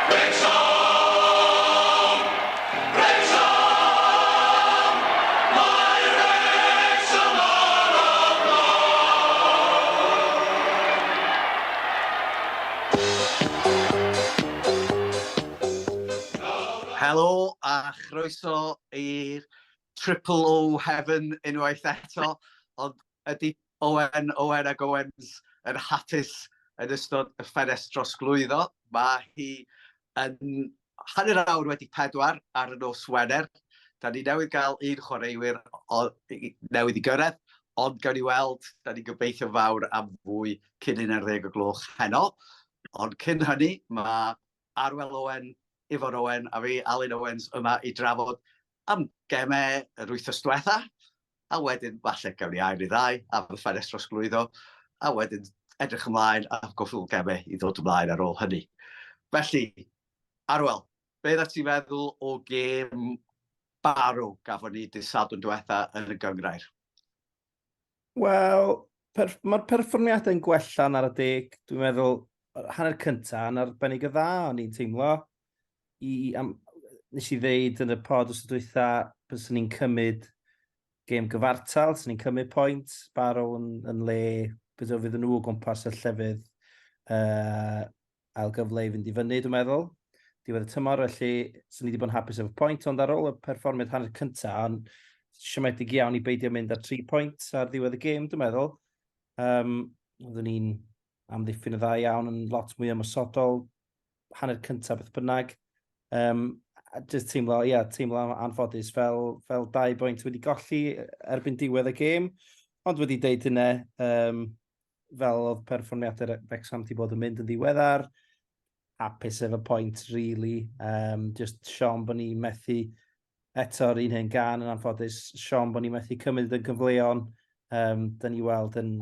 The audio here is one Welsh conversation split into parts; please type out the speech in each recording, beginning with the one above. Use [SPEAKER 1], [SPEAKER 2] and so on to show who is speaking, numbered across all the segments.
[SPEAKER 1] Wrexham! Wrexham! Mae Wrexham ar y blaen!
[SPEAKER 2] Helo a chroeso i'r Triple O Heaven unwaith eto, ond ydy Owen ac Owens yn hapus yn ystod y ffenest Trosglwyddo. Mae hi yn hanner awr wedi 4 ar y nos Wener. Da ni newydd gael un chwaraewyr newydd i gyrraedd, ond gawn ni weld, da ni'n gobeithio fawr am fwy cyn 11 o gloch heno. Ond cyn hynny, mae Arwel Owen, Ifon Owen a fi, Alun Owens, yma i drafod am gemau yr wythnos diwetha, a wedyn falle gawn ni air i ddau am y ffenest Trosglwyddo, a wedyn edrych ymlaen a goffwl gemau i ddod ymlaen ar ôl hynny. Felly, Arwel, beth ydych ti'n meddwl o gêm barw gafon ni dydd Sadwrn diwetha yn y gyngrair?
[SPEAKER 3] Wel, mae'r perfformiadau'n gwella'n ar y deg. Dwi'n meddwl, hanner cyntaf yn arbennig o dda, o'n i'n teimlo. Nes i ddeud yn y pod os ydwytha, bys ni'n cymryd gêm gyfartal, sy'n ni'n cymryd pwynt, barw yn le, bys o fydd nhw o gwmpas y llefydd ail gyfle i fynd i fyny, dwi'n meddwl. Diwedd y tymor, felly, sy'n ni wedi bod yn hapus efo pwynt, ond ar ôl y perfformiad hanner cyntaf, ond siomedig iawn i beidio mynd ar 3 pwynt ar ddiwedd y gêm, dwi'n meddwl. Oeddwn ni'n amddiffyn y dda iawn yn lot mwy ymosodol, hanner cyntaf beth bynnag. Just teimlo anffodus fel 2 bwynt wedi golli erbyn diwedd y gêm, ond wedi deud yna, fel oedd perfformiadau Wrexham wedi bod yn mynd yn ddiweddar, hapus efo pwynt, really. Just Sean bod ni methu eto'r un hyn gan yn anffodus, Sean bod ni methu cymryd yn gyfleon, da ni weld yn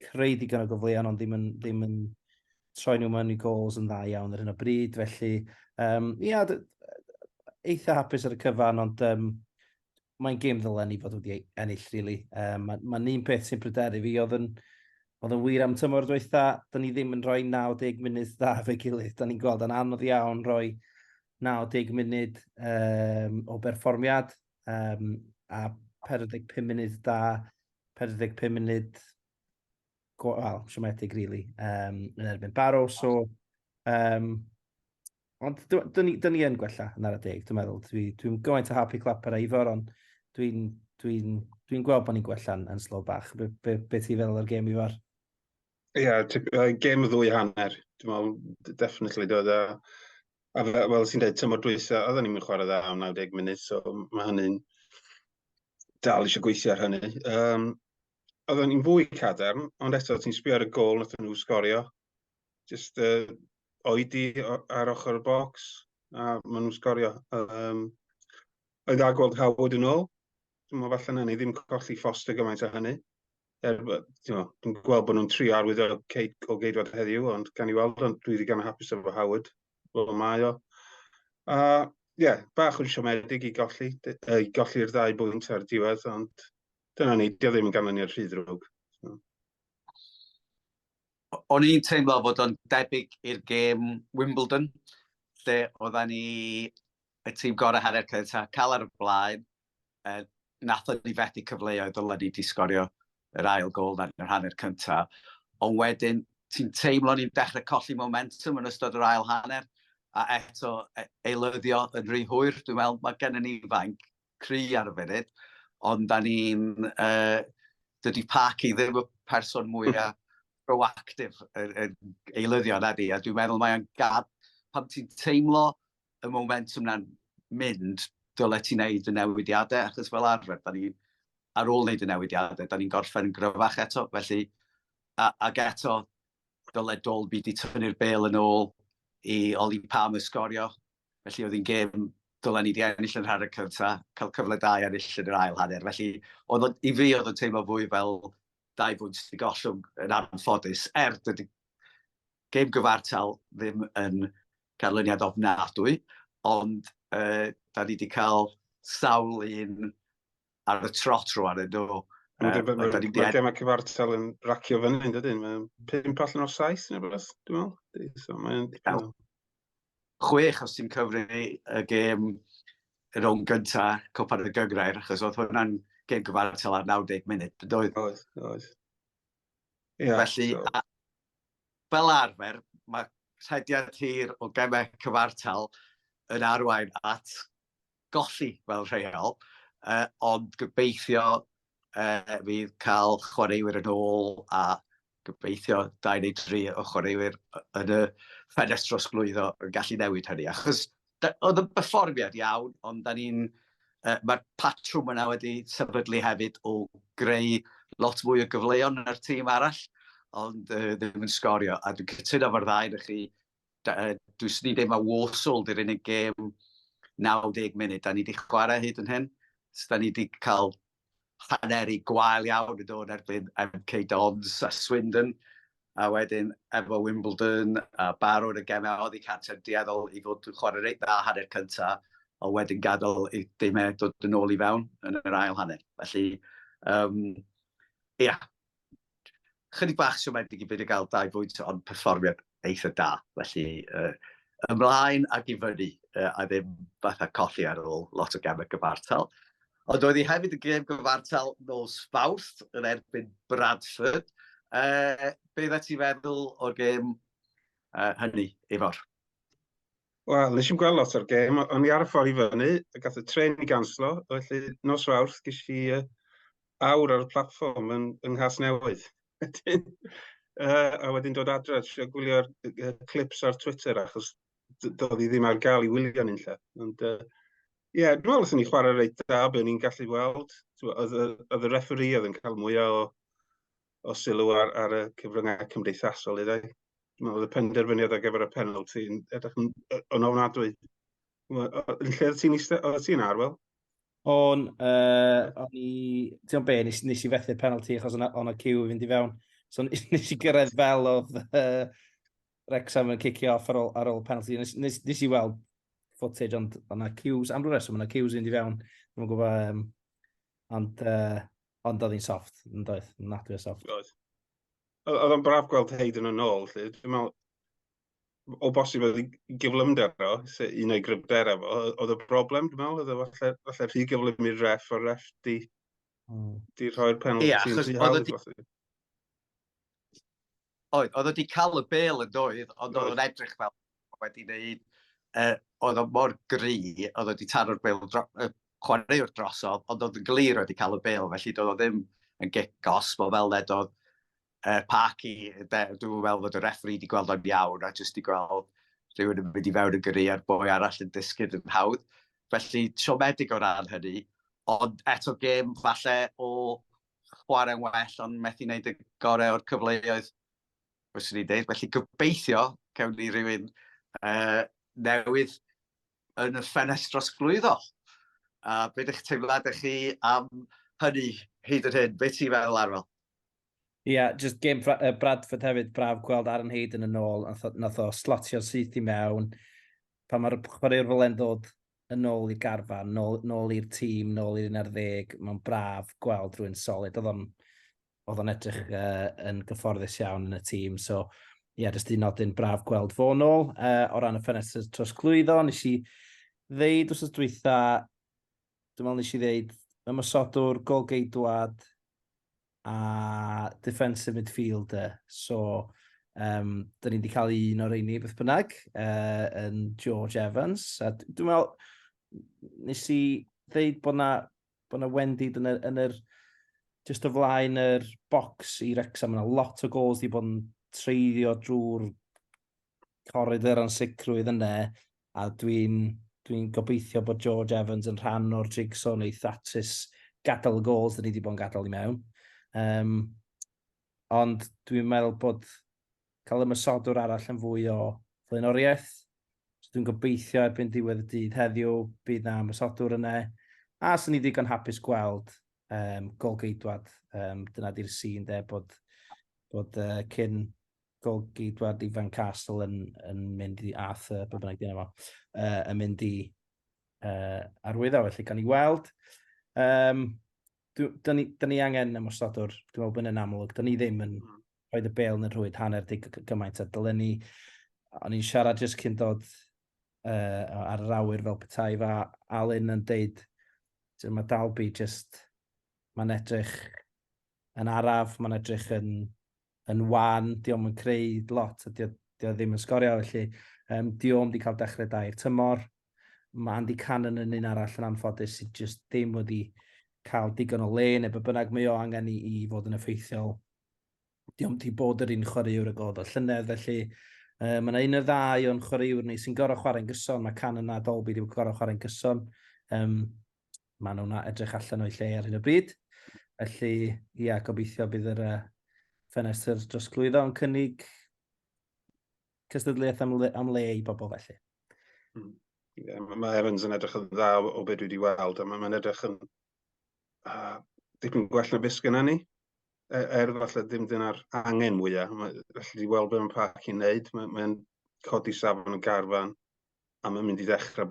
[SPEAKER 3] creu digon o gyfleon, ond ddim yn troi nhw mewn i gols yn dda iawn ar hyn o bryd, felly eitha hapus ar y cyfan, ond mae'n gêm ddylen ni fod wedi ennill, really. Mae'n un peth sy'n pryderu fi, oedd yn wir am tymor dweitha, da ni ddim yn rhoi 90 munud da fe gilydd, da ni'n gweld yn anodd iawn rhoi 90 munud o berfformiad, a 45 munud da, 45 munud siomedig, really, yn erbyn barw, so ond dyn ni yn gwella yn ar y deg, dwi'n meddwl. Dwi'n gymaint o happy clap ar Eifor, ond dwi'n gweld bod ni'n gwella yn slo bach. Be ti fel o'r gêm Ifor?
[SPEAKER 4] Ie, gêm o 2 hanner. Dwi'n meddwl, definitely dod a fel sy'n dweud, tymor dwytha, oedden ni'n mynd chwarae dda am 90 munud, so mae hynny'n dal eisiau gweithio ar hynny. Oedden ni'n fwy cadarn, ond eto ti'n sbio ar y gol nath nhw sgorio. Just oedi ar ochr y bocs, a maen nhw'n sgorio. Oedd da gweld Howard yn ôl. Dwi'n meddwl falle na ni ddim colli Foster gymaint o hynny. Dwi'n gweld bod nhw'n trio arwydd o geidwad heddiw, ond gan i weld, ond dwi wedi gan hapus efo Howard, fel mae o. Bach yn siomedig i golli'r 2 bwynt ar diwedd, ond dyna ni, dio ddim yn ganol ni'r rhydrwg.
[SPEAKER 2] O'n i'n teimlo fod o'n debyg i'r gêm Wimbledon, lle oedden ni y tîm gorau hanner cyntaf, cael ar y blaen, nath ni fethu cyfleoedd dylen ni wedi sgorio yr ail gol yn yr hanner cyntaf, ond wedyn ti'n teimlo ni'n dechrau colli momentum yn ystod yr ail hanner, a eto eilyddio yn rhy hwyr. Dwi'n meddwl mae gennym ni fainc cry ar y funud, ond da ni'n dydy Parky ddim y person mwyaf proactif yn eilyddio na di, a dwi'n meddwl mae'n gad, pan ti'n teimlo y momentum na'n mynd, dyle ti'n neud y newidiadau, achos fel arfer, ar ôl neud y newidiadau, da ni'n gorffen yn gryfach eto, felly, ac eto, dyle Dolby di tynnu'r bel yn ôl i Oli Pam ysgorio, felly oedd hi'n gêm, dyle ni di ennill yn hanner cyntaf, cael cyfle da i ennill yn yr ail hanner, felly, i fi oedd yn teimlo fwy fel 2 bwynt i gollwng yn anffodus, dydy gêm gyfartal ddim yn canlyniad ofnadwy, ond da ni wedi cael sawl un ar y trot rwan yn nhw.
[SPEAKER 4] Mae gemau cyfartal yn racio fyny, dydyn? Mae'n 5 allan o 7 neu beth, dwi'n meddwl.
[SPEAKER 2] 6 os ti'n cyfri y gêm yn o'n gyntaf Cwpan y Gygrair, achos oedd hwnna'n gêm gyfartal ar 90 munud. Doedd.
[SPEAKER 4] Oes. Ie,
[SPEAKER 2] Felly,
[SPEAKER 4] so,
[SPEAKER 2] fel arfer, mae rhediad hir o gemau cyfartal yn arwain at golli fel rheol, ond gobeithio fydd cael chwaraewyr yn ôl a gobeithio 2 neu 3 o chwaraewyr yn y ffenest Trosglwyddo yn gallu newid hynny. Achos oedd y perfformiad iawn, ond mae'r patrwm yna wedi sefydlu hefyd o greu lot mwy o gyfleon yn yr tîm arall, ond ddim yn sgorio. A dwi'n cytuno fo'r ddau chi, dwi'n ni ddim a Warsaw di'r unig gêm 90 munud. Da ni wedi chwarae hyd yn hyn. Da ni wedi cael haneri gwael iawn yn dod erbyn MK Dons a Swindon. A wedyn efo Wimbledon a barod y gemau oedd i carter dieddol i fod yn chwarae reit dda hanner cyntaf, a wedyn gadael i dimau dod yn ôl i fewn yn yr ail hanner. Felly, ia, chydig bach siomedig i byd i gael 2 bwynt ond perfformiad eitha da. Felly, ymlaen ac i fyny, a ddim fatha colli ar ôl lot o gemau gyfartal. Ond oedd hi hefyd y gêm gyfartal nos Fawrth yn erbyn Bradford. Beth ydych ti'n feddwl o'r gêm hynny, Ifor?
[SPEAKER 4] Wel, nes i'n gweld lot o'r gêm, o'n i ar y ffordd i fyny, a gath y tren i ganslo, felly nos Fawrth ges i awr ar y platfform yn Nghas Newydd. A wedyn dod adre, trio gwylio'r clips ar Twitter, achos doedd hi ddim ar gael i wylio ni'n lle. Ond, ie, dwi'n meddwl os ni chwarae reit da, be ni'n gallu weld. Oedd y referee oedd yn cael mwy o sylw ar y cyfryngau cymdeithasol iddo. Dwi'n meddwl oedd y penderfyniad ar gyfer y penalty yn edrych yn ofnadwy. Yn lle oedd ti'n Arwel?
[SPEAKER 3] O'n i... Ti'n be, nes i fethu'r penalty achos o'n y cyw i fynd i fewn. So nes i gyrraedd fel oedd Wrexham yn cicio off ar ôl penalty. Nes i weld footage ond o'na cues, am rhywbeth reswm, o'na cues i fynd i fewn. Dwi'n gwybod, ond oedd hi'n soft, yn doedd, yn nadwy o soft.
[SPEAKER 4] Oedd o'n braf gweld Hayden yn ôl, lle. Dwi'n meddwl, o bosib oedd i gyflymder o, i wneud gryfder efo, oedd y broblem, dwi'n meddwl, oedd falle rhy gyflym i'r ref, o'r ref di rhoi'r penalty yn rhy hawdd.
[SPEAKER 2] Oedd wedi cael y bel yn doedd, ond oedd yn edrych fel wedi wneud, oedd o'n mor gry, oedd wedi taro'r bel chwaraewr drosodd, ond oedd yn glir wedi cael y bel, felly doedd o ddim yn gigos, fel nedodd Parky, dwi'n meddwl fod y referee wedi gweld o'n iawn, a jyst i gweld rhywun yn mynd i fewn yn gyrru a'r boi arall yn disgyn yn hawdd. Felly, siomedig o ran hynny, ond eto gêm falle o chwarae'n well, ond methu wneud y gorau o'r cyfleoedd. Fyswn i'n dweud, felly gobeithio cawn ni rhywun newydd yn y ffenest Trosglwyddo. A beth ydych teimladau chi am hynny hyd yn hyn? Beth ti'n feddwl Arwel?
[SPEAKER 3] Ie, just game Bradford hefyd, braf gweld Aaron Hayden yn ôl, nath o slotio syth i mewn. Pan mae'r chwaraewr fel yn dod yn ôl i garfan, nôl i'r tîm, nôl i'r 11, mae'n braf gweld rhywun solid. Oedd o'n edrych yn gyfforddus iawn yn y tîm. So, ie, jyst un nodyn braf gweld fo nôl. O ran y ffenest Trosglwyddo, nes i ddeud wrth dwytha, dwi'n meddwl nes i ddeud, ymysodwr, golgeidwad a defensive midfielder. So, da ni wedi cael un o'r reini beth bynnag yn George Evans. A dwi'n meddwl, nes i ddeud bod na wendid yn yr just o flaen yr bocs i Wrexham, yna lot o gols wedi bod yn treiddio drwy'r corridor yn sicrwydd yna, a dwi'n gobeithio bod George Evans yn rhan o'r jigsaw neu thatus gadael y gols da ni wedi bod yn gadael i mewn. Ond dwi'n meddwl bod cael ymysodwr arall yn fwy o flaenoriaeth. So dwi'n gobeithio erbyn diwedd y dydd heddiw bydd na ymysodwr yna. A sy'n ni ddigon hapus gweld golgeidwad. Dyna di'r sîn de bod cyn golgeidwad i Van Castle yn mynd i Arthur, be bynnag dyna fo, yn mynd i arwyddo, felly gan i weld. Da ni angen ymosodwr, dwi'n meddwl bod yn amlwg, da ni ddim yn rhoid y bel yn y rhwyd hanner gymaint a dylen ni, o'n i'n siarad jyst cyn dod ar yr awyr fel petai fa Alun yn deud, mae Dalby just, mae'n edrych yn araf, mae'n edrych yn wan, diolch yn creu lot, a diolch ddim yn sgorio, felly diolch di cael dechrau da i'r tymor. Mae Andy Cannon yn un arall yn anffodus sydd just ddim wedi cael digon o le, neu be bynnag mae o angen i fod yn effeithiol. Diolch di bod yr un chwaraewr y god o llynedd, felly mae yna un o'r ddau o'n chwaraewr ni sy'n gorau chwarae'n gyson, mae Cannon a Dolby wedi gorau chwarae'n gyson. Mae nhw'n edrych allan o'i lle ar hyn o bryd. Felly, ia, gobeithio bydd yr ffenest yr Trosglwyddo yn cynnig cystadleuaeth am le i bobl felly.
[SPEAKER 4] Mae Evans yn edrych yn dda o beth dwi wedi weld, a mae'n edrych yn dipyn gwell na beth gyda ni. Falle ddim dyna'r angen mwyaf. Felly wedi weld beth mae'n parc i'n neud. Mae'n codi safon y garfan, a mae'n mynd i ddechrau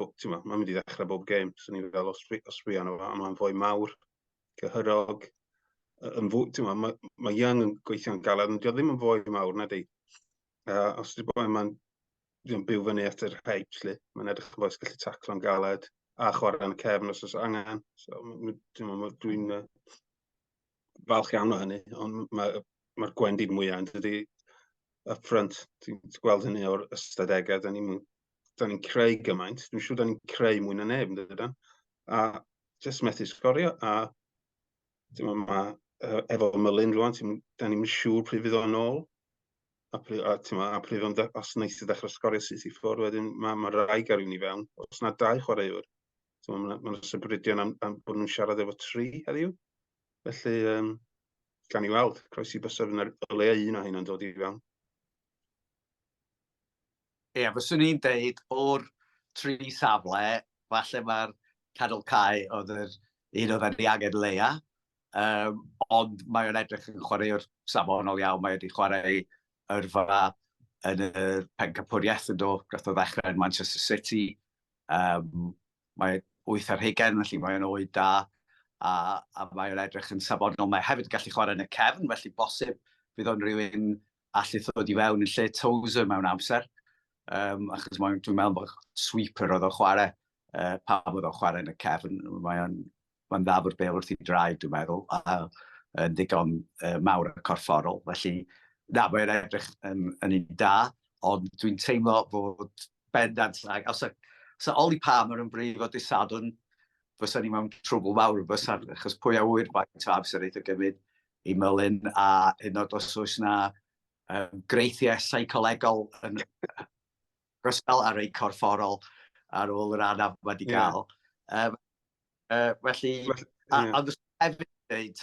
[SPEAKER 4] bob gêm. So ni fel osbrio arno fo, a mae'n fwy mawr, cyhyrog. Mae Young yn gweithio'n galed, ond ddim yn fwy mawr na di. Os ydy bod mae'n byw fyny at yr hype, mae'n edrych yn fwy gallu taclo'n galed, a chwarae yn y cefn os oes angen. So, dwi'n falch iawn o hynny, ond mae'r gwendid mwyaf yn dydy up front. Ti'n gweld hynny o'r ystadegau, da ni'n creu gymaint. Dwi'n siŵr da ni'n creu mwy na neb, dydyn. A jyst methu sgorio, a efo Mylun rwan, da ni'n siŵr pryd fydd o'n ôl. A pryd o'n os wneud i ddechrau sgorio sydd i ffwrdd, wedyn mae rai gael i fewn. Os yna 2 chwaraewr, mae'n sybridion am bod nhw'n siarad efo 3 heddiw. Felly, gan i weld, croesi bysaf yn o le un o hyn yn dod i fewn.
[SPEAKER 2] Ie, fyswn i'n deud o'r 3 safle, falle mae'r Cadl Cai oedd un oedd ni angen leia, ond mae o'n edrych yn chwaraewr safonol iawn, mae wedi chwarae yrfa yn y pencapwriaeth yn dod, gath o ddechrau yn Manchester City. Mae 8 ar 20, felly mae o'n oed da, a mae o'n edrych yn safonol. Mae hefyd gallu chwarae yn y cefn, felly bosib fydd o'n rhywun allu ddod i fewn yn lle Tozer mewn amser. Achos dwi'n meddwl bod sweeper oedd o chwarae, pam oedd o chwarae yn y cefn. Mae'n ddafod be wrth i draed, dwi'n meddwl, a digon mawr y corfforol. Felly, na, mae'n edrych yn un da, ond dwi'n teimlo fod bendant, os Oli Palmer yn brif o Dysadwn, fysa ni mewn trwbl mawr, achos pwy a wyr faint o amser eith o gymryd i Mylun, a hyn oed os oes yna greithiau seicolegol yn gystal ar ei corfforol ar ôl yr anaf wedi gael. Felly, ond hefyd dweud,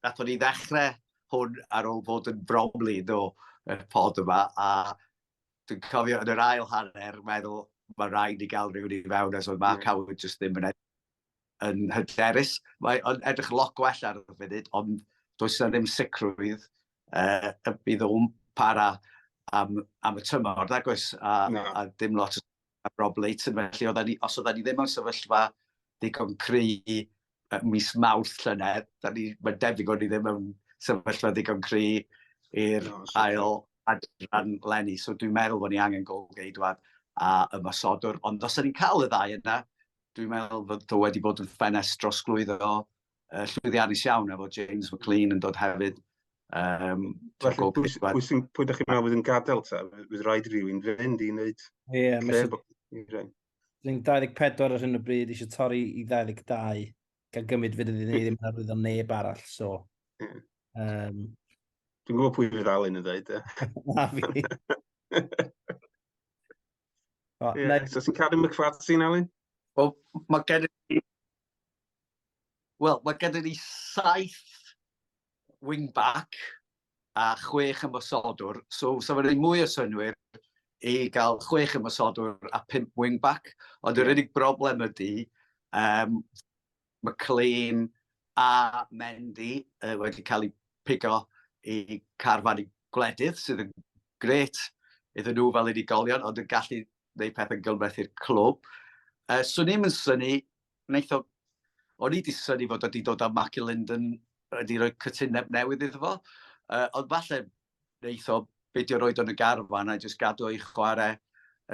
[SPEAKER 2] nath o'n i ddechrau hwn ar ôl fod yn bromlin o pod yma, a dwi'n cofio yn yr ail hanner meddwl mae rhaid i gael rhywun i fewn, as oedd Mark Howard just ddim yn hyderus. Mae'n edrych lot gwell ar y funud, ond does yna ddim sicrwydd bydd o'n para am y tymor, nag oes, a dim lot o brobleit. Felly, os oedden ni ddim yn sefyllfa digon cry mis Mawrth llynedd, mae'n debyg o'n i ddim yn sefyllfa digon cry i'r ail adran lenni. So dwi'n meddwl bod ni angen golgeidwad a ymosodwr. Ond os ydy'n cael y ddau yna, dwi'n meddwl bod o wedi bod yn ffenest Trosglwyddo llwyddiannus iawn efo James McLean yn dod hefyd.
[SPEAKER 4] Pwy ydych chi'n meddwl bod yn gadael ta? Bydd rhaid rhywun fynd i wneud?
[SPEAKER 3] Ie, mae'n 24 ar hyn o bryd eisiau torri i 22, gan gymryd fydd ni ddim yn arwyddo neb arall, so...
[SPEAKER 4] Dwi'n gwybod pwy fydd Alun yn dweud,
[SPEAKER 3] Na fi.
[SPEAKER 4] So sy'n cadw McFadden, Alun?
[SPEAKER 2] Wel, mae gen i ni 7 wing-back a 6 ymosodwr. So mae'n ei mwy o synwyr i gael 6 ymosodwr a 5 wing-back. Ond yr unig broblem ydy, McLean a Mendy wedi cael eu pigo i carfan i gwledydd, sydd yn gret iddyn nhw fel unigolion, ond yn gallu gwneud pethau'n gylbeth i'r clwb. Swn i'm yn syni, o'n i wedi syni fod wedi dod â Mackie Linden wedi rhoi cytuneb newydd iddo fo, ond falle wneith o beidio roed o'n y garfan a jyst gadw o'i chwarae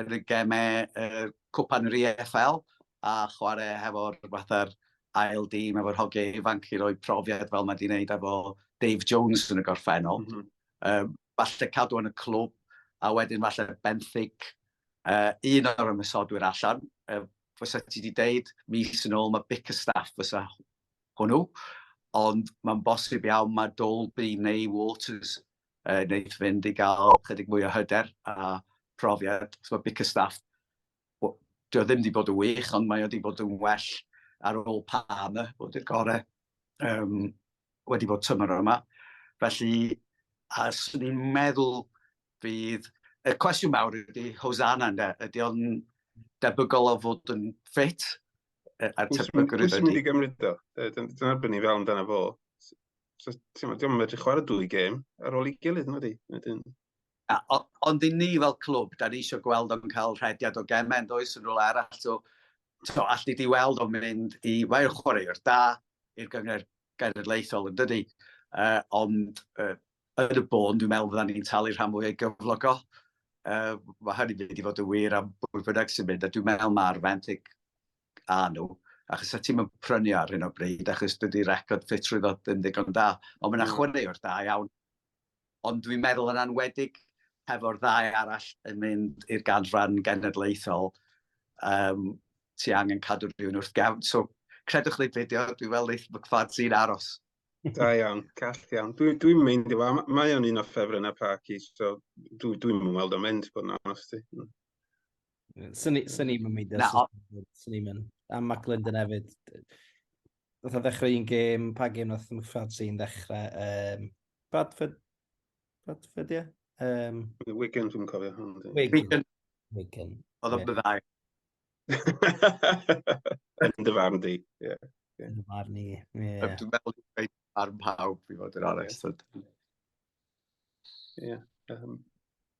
[SPEAKER 2] yn y gemau cwpan yr EFL a chwarae hefo'r fatha'r ail dîm efo'r hogiau ifanc i roi profiad fel mae wedi wneud efo Dave Jones yn y gorffennol. Falle cadw yn y clwb a wedyn falle benthyg un o'r ymysodwyr allan. Fysa ti wedi deud mis yn ôl mae Bickerstaff fysa hwnnw, ond mae'n bosib iawn mae Dolby neu Waters wneud fynd i gael chydig mwy o hyder a profiad. So mae Bickerstaff, dio ddim wedi bod yn wych, ond mae wedi bod yn well ar ôl Palmer, bod i'r gorau wedi bod tymor yma. Felly, a swn i'n meddwl fydd... Y cwestiwn mawr ydy Hosanna, ydy o'n debygol o fod yn ffit?
[SPEAKER 4] Pwy sy'n mynd i gymryd o? Dyna'r bynu fel amdano fo. Diolch yn medru chwarae 2 gêm ar ôl i gilydd, yna di.
[SPEAKER 2] Ond i ni fel clwb, da ni eisiau gweld o'n cael rhediad o gemau yn does yn rôl arall. So allu di weld o'n mynd i... Mae'r chwaraewr da i'r gyngor genedlaethol yn dydi. Ond yn y bôn, dwi'n meddwl fydda ni'n talu rhan mwy o'i gyflogo. Mae hynny wedi fod yn wir am bwy bynnag sy'n mynd, a dwi'n meddwl mae'r fentig a nhw, achos ti'n mynd prynu ar hyn o bryd, achos dydy'r record ffitrwydd ddim ddigon da. Ond mae'n chwaraewr da iawn. Ond dwi'n meddwl yn anwedig hefo'r ddau arall yn mynd i'r ganran genedlaethol, ti angen cadw rhywun wrth gefn. So, credwch ni fideo, dwi'n fel eith McFad sy'n aros.
[SPEAKER 4] Da iawn, call iawn. Dwi'n mynd i fo, mae o'n un o ffefrynnau parci, so dwi'n mweld o'n mynd, bod yn honest i.
[SPEAKER 3] Sy'n ni'n mynd am Maclinden hefyd. Nath o ddechrau un gêm, pa gêm nath McFad sy'n ddechrau? Bradford, ie?
[SPEAKER 4] Wigan, dwi'n cofio.
[SPEAKER 3] Wigan.
[SPEAKER 2] Oedd o'n byddai.
[SPEAKER 4] Yn dy farn di, ie.
[SPEAKER 3] Yn y farn ni, ie.
[SPEAKER 2] Dwi'n meddwl yn farn pawb, i fod yn honest.
[SPEAKER 4] Ie.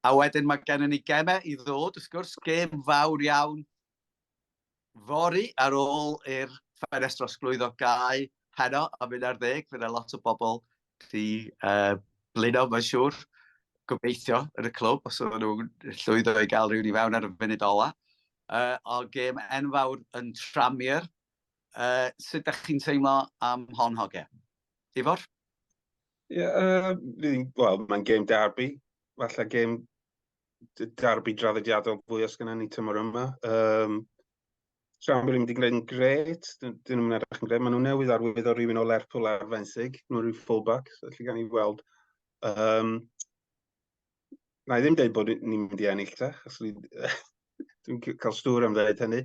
[SPEAKER 2] A wedyn mae gennym ni gemau i ddod, wrth gwrs, gêm fawr iawn fori ar ôl i'r Ffenest Trosglwyddo gau Pennod a mynd ar 10. Fydd lot o bobl wedi blino, mae'n siŵr, gobeithio yn y clwb, os o'n nhw'n llwyddo i gael rhywun i fewn ar y funud ola. O gêm enfawr yn Tranmere. Sut ydych chi'n teimlo am hon hoge? Ifor?
[SPEAKER 4] Ie, wel, mae'n gêm derby. Falle gêm derby draddodiadol fwy os gyda ni tymor yma. Tranmere wedi gwneud yn gret, dyn nhw'n edrych yn gret. Maen nhw newydd arwydd o rhywun o Lerpwl ar fensig, nhw'n rhyw fullback, so felly gan i weld. Na i ddim dweud bod ni'n mynd i ennill ta, achos dwi'n cael stŵr am ddweud hynny,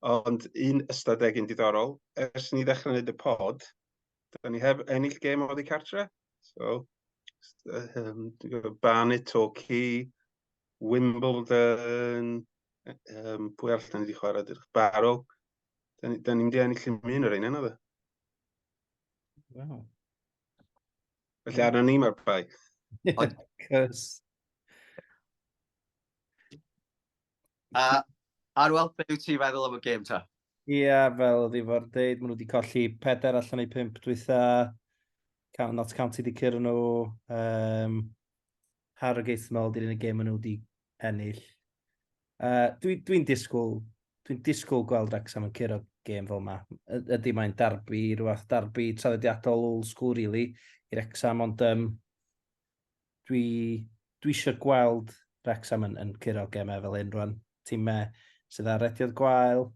[SPEAKER 4] ond un ystadegyn diddorol, ers ni ddechrau wneud y pod, da ni heb ennill gêm oddi cartre. So, Barnet, Torquay, Wimbledon, pwy arall da ni wedi chwarae dydych, Barrow. Da ni wedi ennill yn mynd o'r un yna dda.
[SPEAKER 3] Wow.
[SPEAKER 4] Felly arno ni mae'r bai.
[SPEAKER 3] Cys.
[SPEAKER 2] Arwel, beth yw ti feddwl am y gêm ta?
[SPEAKER 3] Ie, fel oedd i fod dweud, maen nhw wedi colli 4 allan i 5 dwytha. Notts County wedi cyrra nhw. Harrogate yn ôl, di'r un y gêm maen nhw wedi ennill. Dwi'n disgwyl gweld Wrexham yn cyrra gêm fel yma. Ydy mae'n derby, rhywbeth derby traddodiadol old school, really, i Wrexham, ond dwi eisiau gweld Wrexham yn cyrra gemau fel un rwan. Tîmau sydd ar rediad gwael.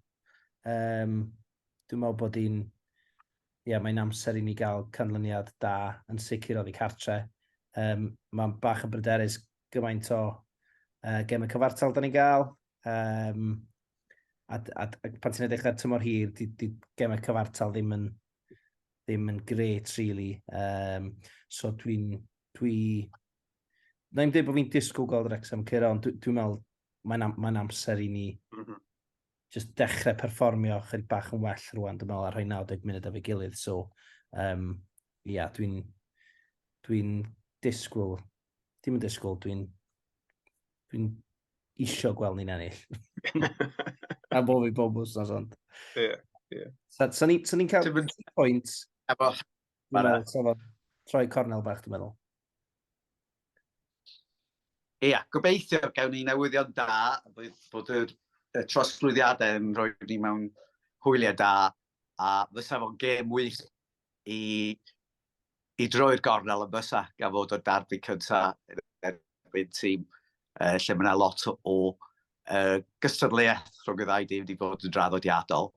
[SPEAKER 3] Dwi'n meddwl bod mae'n amser i ni gael canlyniad da yn sicr oddi cartre. Mae'n bach yn bryderus gymaint o gemau cyfartal da ni gael. A pan ti'n edrych ar tymor hir, di gemau cyfartal ddim yn gret, really. So na i'n dweud bod fi'n disgwyl gweld Wrexham cyrra, ond dwi'n meddwl mae'n amser i ni just dechrau perfformio chydig bach yn well rwan, dwi'n meddwl ar rhoi 90 munud af ei gilydd. So, dwi'n disgwyl, dim yn disgwyl, dwi'n isio gweld ni'n ennill. A bob i bob wrthnos, ond.
[SPEAKER 4] Ie.
[SPEAKER 3] So ni'n cael 2 pwynt. Troi cornel bach, dwi'n meddwl.
[SPEAKER 2] Ia, gobeithio gawn ni newyddion da, bod y trosglwyddiad yn rhoi ni mewn hwyliau da, a fysa fo'n gêm wych i droi'r gornel y bysa, gan fod o'r darbu cyntaf erbyn tîm, lle mae yna lot o gystadleuaeth rhwng y ddau dîm wedi bod yn draddodiadol.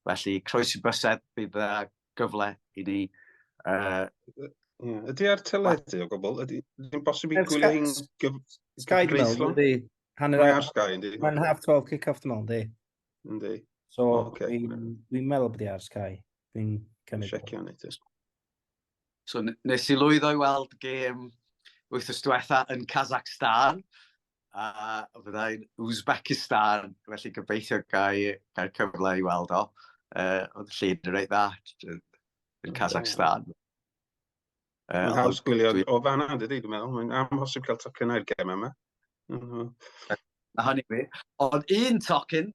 [SPEAKER 2] Felly, croes i bysedd, bydd gyfle i ni.
[SPEAKER 4] Ydy ar teledu o gwbl? Ydy'n bosib i gwylio hi'n
[SPEAKER 3] Sky, dwi'n meddwl,
[SPEAKER 4] gyfreithlon?
[SPEAKER 3] yndi.
[SPEAKER 4] Mae ar Sky, yndi?
[SPEAKER 3] Mae'n half 12 kick-off, dwi'n meddwl, yndi.
[SPEAKER 4] Yndi.
[SPEAKER 3] So,
[SPEAKER 4] Ocê.
[SPEAKER 3] dwi'n meddwl bod i ar Sky. Dwi'n cymryd.
[SPEAKER 4] Siecio ni.
[SPEAKER 2] So, nes i lwyddo i weld gêm wythnos diwetha yn Kazakhstan, a fyddai'n Uzbekistan, felly gobeithio gael cyfle i weld o. Oedd y llun yn reit dda yn Kazakhstan.
[SPEAKER 4] Mae'n haws gwylio o fanna, dydy, dwi'n meddwl. Mae'n amhosib cael tocyn i'r gem yma.
[SPEAKER 2] A hynny fi. Ond un tocyn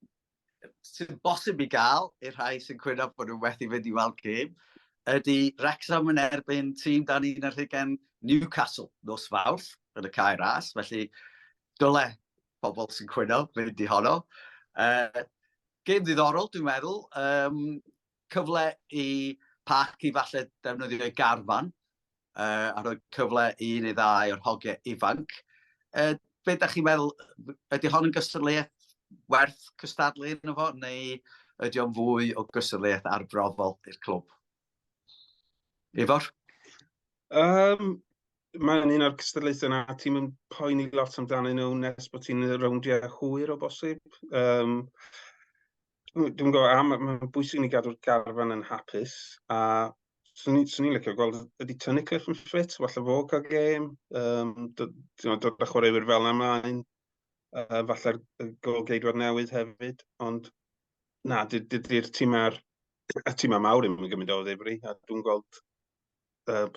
[SPEAKER 2] sy'n bosib i gael i'r rhai sy'n cwyno bod nhw'n wedi fynd i weld gêm, ydy Wrexham yn erbyn tîm dan ni'n arlligen Newcastle nos Fawrth yn y cae ras. Felly, dyle pobl sy'n cwyno fynd i honno. Gêm ddiddorol, dwi'n meddwl. Cyfle i Parc i falle defnyddio ei garfan. A roedd cyfle i un neu ddau o'r hogiau ifanc. Be ydych chi'n meddwl, ydy hon yn gystadleuaeth werth cystadlu yn efo, neu ydy o'n fwy o gystadleuaeth arbrofol i'r clwb? Ifor?
[SPEAKER 4] Mae'n un o'r cystadlaethau yna, ti'n yn poeni lot amdano nhw nes bod ti'n y rowndiau hwyr o bosib. Dwi'n gwybod mae'n bwysig ni gadw'r garfan yn hapus, a swn i'n licio gweld ydy tynnu Cliff yn ffit, falle fo cael gêm, dod â chwaraewyr fel yna ymlaen, falle'r golgeidwad newydd hefyd, ond na, dydy'r tîmau mawr yn gymryd o ddifri, a dwi'n gweld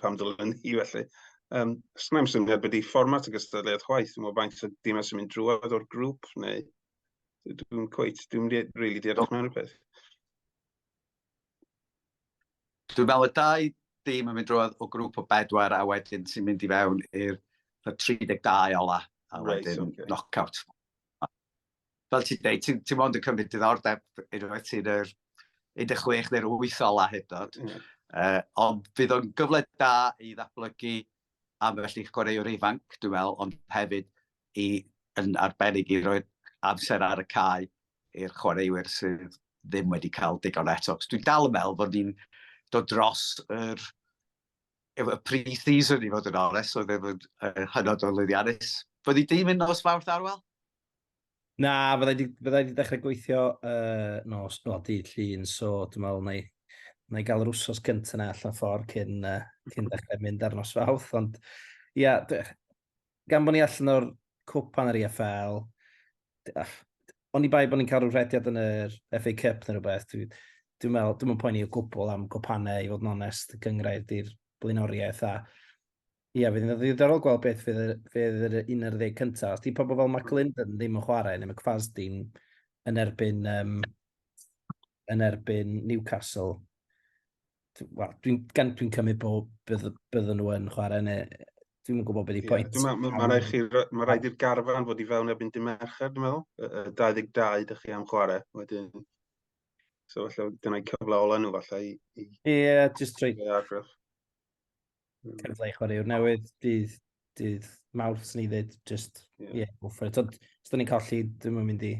[SPEAKER 4] pam dylen ni felly. Sna'm syniad bod i fformat y gystadleuaeth chwaith, dwi'n meddwl faint o dimau sy'n mynd drwodd o'r grŵp, neu dwi'n rili di edrych mewn y peth.
[SPEAKER 2] Dwi'n meddwl y dau dîm yn mynd drwodd o grŵp o 4 a wedyn sy'n mynd i fewn i'r 32 ola a wedyn knock-out. Fel ti'n dweud, ti'n mond yn cymryd diddordeb unwaith sy'n yr 16 neu'r 8 ola hyd yn oed. Ond fydd o'n gyfle da i ddatblygu am felly chwaraewr ifanc, dwi'n meddwl, ond hefyd yn arbennig i roi amser ar y cae i'r chwaraewyr sydd ddim wedi cael digon eto. Dwi'n dal yn meddwl bod ni'n dod dros y pre-season i fod yn onest, oedd efo'n hynod o lwyddiannus. Fyddi di mynd nos Fawrth Arwel?
[SPEAKER 3] Na, fyddai di dechrau gweithio nos dydd llun, so dwi'n meddwl na i gael yr wsos cyntaf yna allan ffordd cyn dechrau mynd ar nos Fawrth, ond ia, gan bod ni allan o'r cwpan ar EFL, o'n i bai bod ni'n cael rhyw rhediad yn yr FA Cup neu rhywbeth, dwi'n meddwl, dwi'n poeni o gwbl am gwpanau, i fod yn onest, gyngrair di'r blaenoriaeth, a ia, fydd yn ddiddorol gweld beth fydd yr 11 cyntaf. Os di pobl fel McLinden ddim yn chwarae, neu McFadden yn erbyn Newcastle, dwi'n cymryd bod bydden nhw yn chwarae, neu dwi'n gwybod beth i pwynt.
[SPEAKER 4] Mae rhaid i'r garfan fod i fewn erbyn dim Mercher, dwi'n meddwl. 22 ydych chi am chwarae, wedyn. So falle dyna'i cyfle ola nhw falle i...
[SPEAKER 3] Ie, just trwy cyfle i chwaraewr newydd, dydd Mawrth sy'n i ddweud, just, ie, go for it. Os da ni'n colli, dwi'n mynd i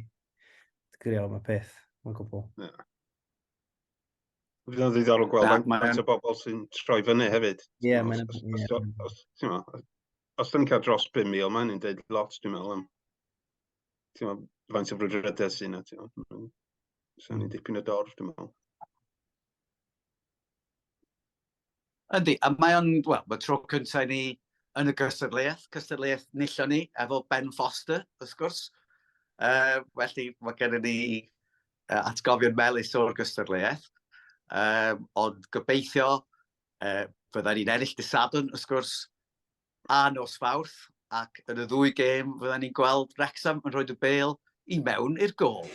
[SPEAKER 3] grio am y peth, mae'n gwbl.
[SPEAKER 4] Fydd yn ddiddorol gweld faint o bobl sy'n troi fyny hefyd.
[SPEAKER 3] Ie,
[SPEAKER 4] os da ni'n cael dros 5,000, mae'n ni'n dweud lot, dwi'n meddwl, faint o brwydredau sy'n yna, sy'n ni'n dipyn o dorf, dwi'n meddwl.
[SPEAKER 2] Yndi, a mae tro cyntaf ni yn y cystadleuaeth nillon ni, efo Ben Foster, wrth gwrs. Felly, mae gennym ni atgofion melys o'r gystadleuaeth. Ond gobeithio, byddai ni'n ennill dy Sadwrn, wrth gwrs, a nos Fawrth, ac yn y ddwy gêm, byddai ni'n gweld Wrexham yn rhoi y bêl i mewn i'r gôl.